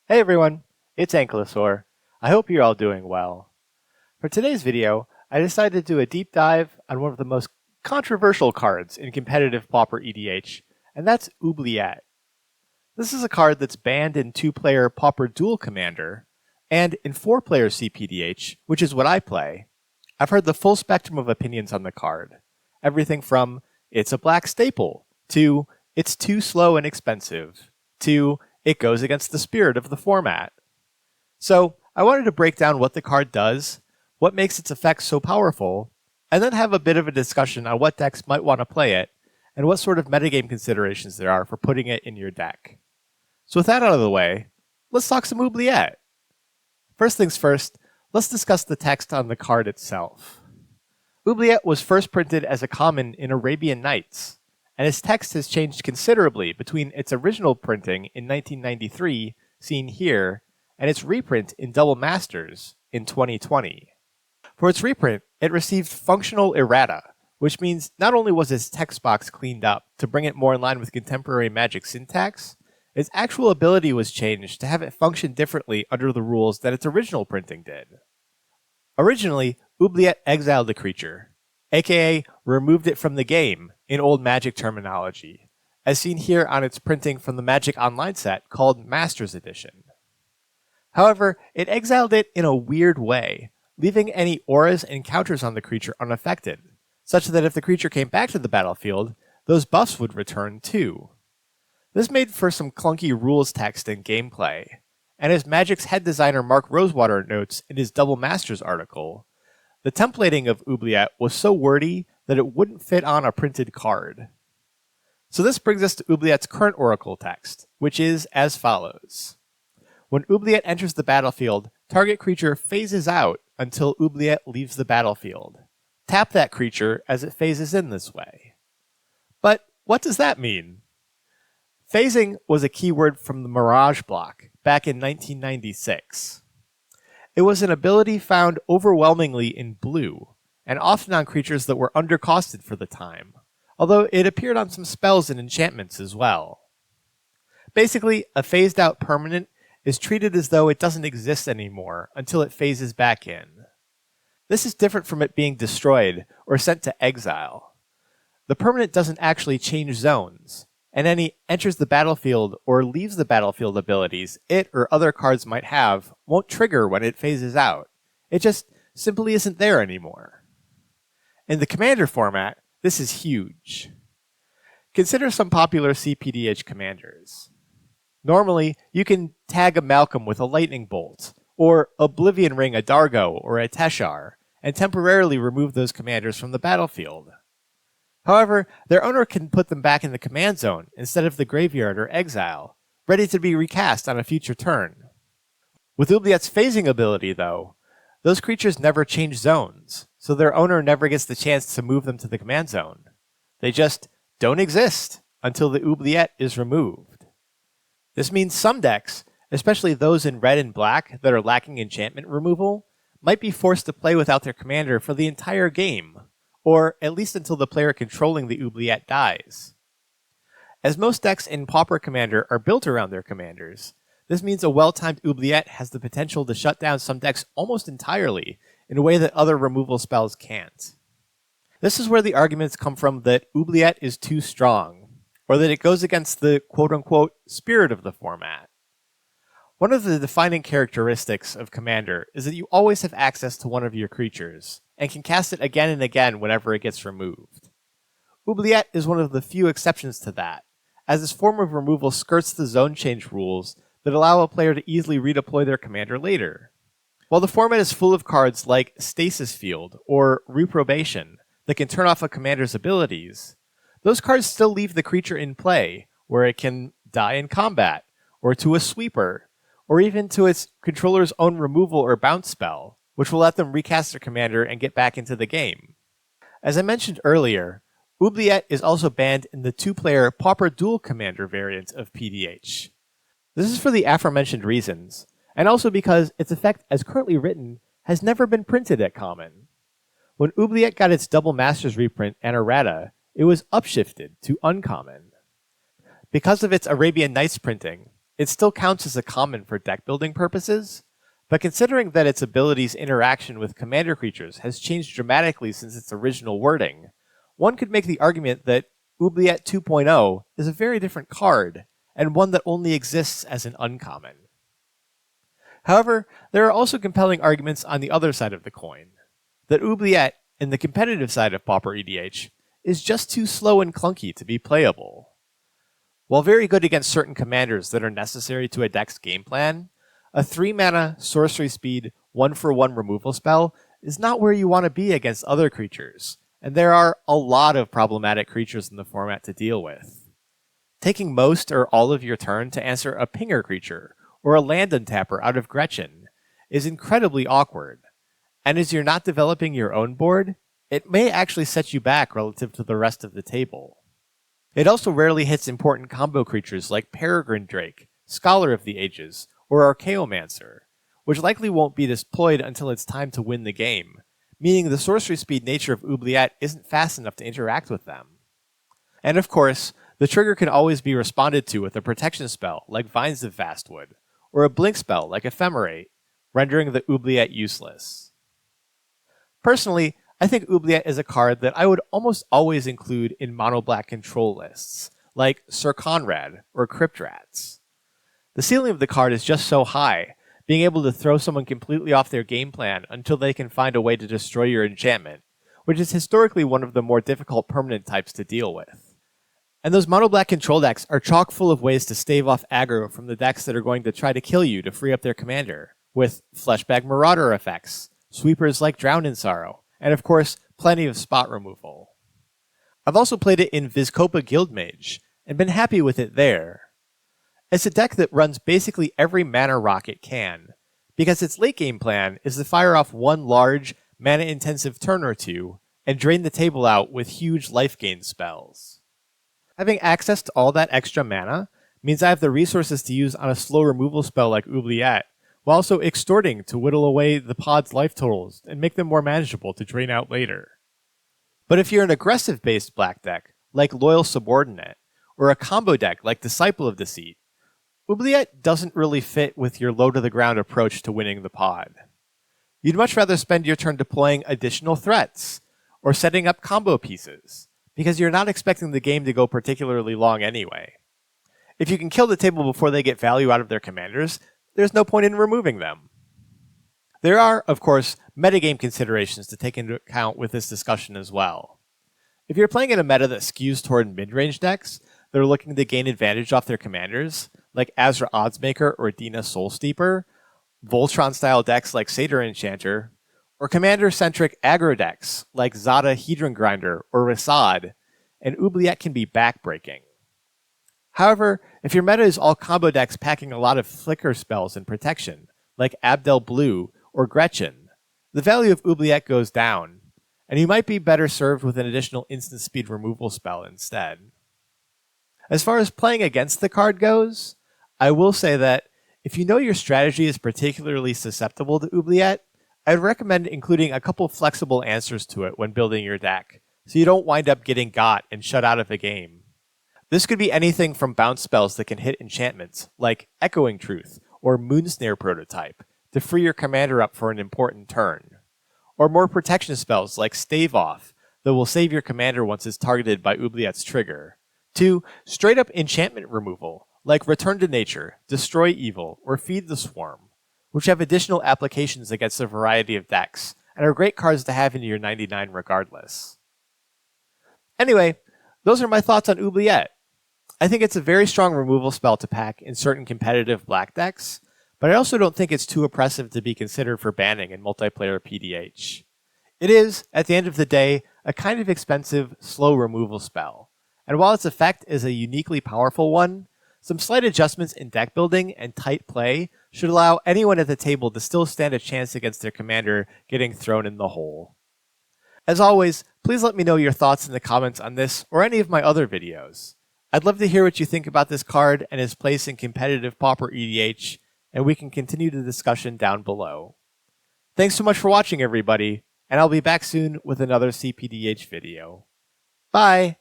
Hey everyone, it's Ankylosaur. I hope you're all doing well. For today's video, I decided to do a deep dive on one of the most controversial cards in competitive Pauper EDH, and that's Oubliette. This is a card that's banned in 2-player Pauper Dual Commander, and in 4-player CPDH, which is what I play. I've heard the full spectrum of opinions on the card. Everything from, it's a black staple, to, it's too slow and expensive, to, it goes against the spirit of the format. So I wanted to break down what the card does, what makes its effects so powerful, and then have a bit of a discussion on what decks might want to play it, and what sort of metagame considerations there are for putting it in your deck. So with that out of the way, let's talk some Oubliette. First things first, let's discuss the text on the card itself. Oubliette was first printed as a common in Arabian Nights, and its text has changed considerably between its original printing in 1993, seen here, and its reprint in Double Masters in 2020. For its reprint, it received functional errata, which means not only was its text box cleaned up to bring it more in line with contemporary Magic syntax, its actual ability was changed to have it function differently under the rules that its original printing did. Originally, Oubliette exiled the creature, aka removed it from the game in old Magic terminology, as seen here on its printing from the Magic Online set called Masters Edition. However, it exiled it in a weird way, leaving any auras and counters on the creature unaffected, such that if the creature came back to the battlefield, those buffs would return too. This made for some clunky rules text and gameplay, and as Magic's head designer Mark Rosewater notes in his Double Masters article, the templating of Oubliette was so wordy that it wouldn't fit on a printed card. So this brings us to Oubliette's current Oracle text, which is as follows. When Oubliette enters the battlefield, target creature phases out until Oubliette leaves the battlefield. Tap that creature as it phases in this way. But what does that mean? Phasing was a keyword from the Mirage block back in 1996. It was an ability found overwhelmingly in blue, and often on creatures that were undercosted for the time, although it appeared on some spells and enchantments as well. Basically, a phased out permanent is treated as though it doesn't exist anymore until it phases back in. This is different from it being destroyed or sent to exile. The permanent doesn't actually change zones, and any enters the battlefield or leaves the battlefield abilities it or other cards might have won't trigger when it phases out. It just simply isn't there anymore. In the Commander format, this is huge. Consider some popular CPDH commanders. Normally, you can tag a Malcolm with a Lightning Bolt, or Oblivion Ring a Dargo or a Teshar, and temporarily remove those commanders from the battlefield. However, their owner can put them back in the command zone instead of the graveyard or exile, ready to be recast on a future turn. With Oubliette's phasing ability, though, those creatures never change zones, so their owner never gets the chance to move them to the command zone. They just don't exist until the Oubliette is removed. This means some decks, especially those in red and black that are lacking enchantment removal, might be forced to play without their commander for the entire game, or at least until the player controlling the Oubliette dies. As most decks in Pauper Commander are built around their commanders, this means a well-timed Oubliette has the potential to shut down some decks almost entirely in a way that other removal spells can't. This is where the arguments come from that Oubliette is too strong, or that it goes against the quote-unquote spirit of the format. One of the defining characteristics of Commander is that you always have access to one of your creatures, and can cast it again and again whenever it gets removed. Oubliette is one of the few exceptions to that, as this form of removal skirts the zone change rules that allow a player to easily redeploy their commander later. While the format is full of cards like Stasis Field or Reprobation that can turn off a commander's abilities, those cards still leave the creature in play, where it can die in combat, or to a sweeper, or even to its controller's own removal or bounce spell, which will let them recast their commander and get back into the game. As I mentioned earlier, Oubliette is also banned in the 2-player Pauper Dual Commander variant of PDH. This is for the aforementioned reasons, and also because its effect as currently written has never been printed at Common. When Oubliette got its Double Masters reprint and errata, it was upshifted to Uncommon. Because of its Arabian Nights printing, it still counts as a common for deck building purposes, but considering that its ability's interaction with commander creatures has changed dramatically since its original wording, one could make the argument that Oubliette 2.0 is a very different card, and one that only exists as an uncommon. However, there are also compelling arguments on the other side of the coin, that Oubliette, in the competitive side of Pauper EDH, is just too slow and clunky to be playable. While very good against certain commanders that are necessary to a deck's game plan, a 3-mana, sorcery speed, 1-for-1 removal spell is not where you want to be against other creatures, and there are a lot of problematic creatures in the format to deal with. Taking most or all of your turn to answer a pinger creature, or a land untapper out of Gretchen, is incredibly awkward, and as you're not developing your own board, it may actually set you back relative to the rest of the table. It also rarely hits important combo creatures like Peregrine Drake, Scholar of the Ages, or Archaeomancer, which likely won't be deployed until it's time to win the game, meaning the sorcery speed nature of Oubliette isn't fast enough to interact with them. And of course, the trigger can always be responded to with a protection spell like Vines of Vastwood, or a blink spell like Ephemerate, rendering the Oubliette useless. Personally, I think Oubliette is a card that I would almost always include in mono-black control lists, like Sir Conrad or Crypt Rats. The ceiling of the card is just so high, being able to throw someone completely off their game plan until they can find a way to destroy your enchantment, which is historically one of the more difficult permanent types to deal with. And those mono-black control decks are chock full of ways to stave off aggro from the decks that are going to try to kill you to free up their commander, with Fleshbag Marauder effects, sweepers like Drown in Sorrow, and of course, plenty of spot removal. I've also played it in Vizkopa Guildmage, and been happy with it there. It's a deck that runs basically every mana rock it can, because its late game plan is to fire off one large, mana-intensive turn or two, and drain the table out with huge life gain spells. Having access to all that extra mana means I have the resources to use on a slow removal spell like Oubliette, while also extorting to whittle away the pod's life totals and make them more manageable to drain out later. But if you're an aggressive-based black deck, like Loyal Subordinate, or a combo deck like Disciple of Deceit, Oubliette doesn't really fit with your low-to-the-ground approach to winning the pod. You'd much rather spend your turn deploying additional threats, or setting up combo pieces, because you're not expecting the game to go particularly long anyway. If you can kill the table before they get value out of their commanders, there's no point in removing them. There are, of course, metagame considerations to take into account with this discussion as well. If you're playing in a meta that skews toward mid-range decks that are looking to gain advantage off their commanders, like Azra Oddsmaker or Dina Soulsteeper, Voltron-style decks like Satyr Enchanter, or commander-centric aggro decks like Zada Hedron Grinder or Rasad, and Oubliette can be backbreaking. However, if your meta is all combo decks packing a lot of flicker spells and protection, like Abdel Blue or Gretchen, the value of Oubliette goes down, and you might be better served with an additional instant speed removal spell instead. As far as playing against the card goes, I will say that if you know your strategy is particularly susceptible to Oubliette, I'd recommend including a couple flexible answers to it when building your deck, so you don't wind up getting got and shut out of the game. This could be anything from bounce spells that can hit enchantments, like Echoing Truth or Moonsnare Prototype, to free your commander up for an important turn, or more protection spells like Stave Off that will save your commander once it's targeted by Oubliette's trigger, to straight-up enchantment removal, like Return to Nature, Destroy Evil, or Feed the Swarm, which have additional applications against a variety of decks, and are great cards to have in your 99 regardless. Anyway, those are my thoughts on Oubliette. I think it's a very strong removal spell to pack in certain competitive black decks, but I also don't think it's too oppressive to be considered for banning in multiplayer PDH. It is, at the end of the day, a kind of expensive, slow removal spell, and while its effect is a uniquely powerful one, some slight adjustments in deck building and tight play should allow anyone at the table to still stand a chance against their commander getting thrown in the hole. As always, please let me know your thoughts in the comments on this or any of my other videos. I'd love to hear what you think about this card and its place in competitive Pauper EDH, and we can continue the discussion down below. Thanks so much for watching, everybody, and I'll be back soon with another CPDH video. Bye!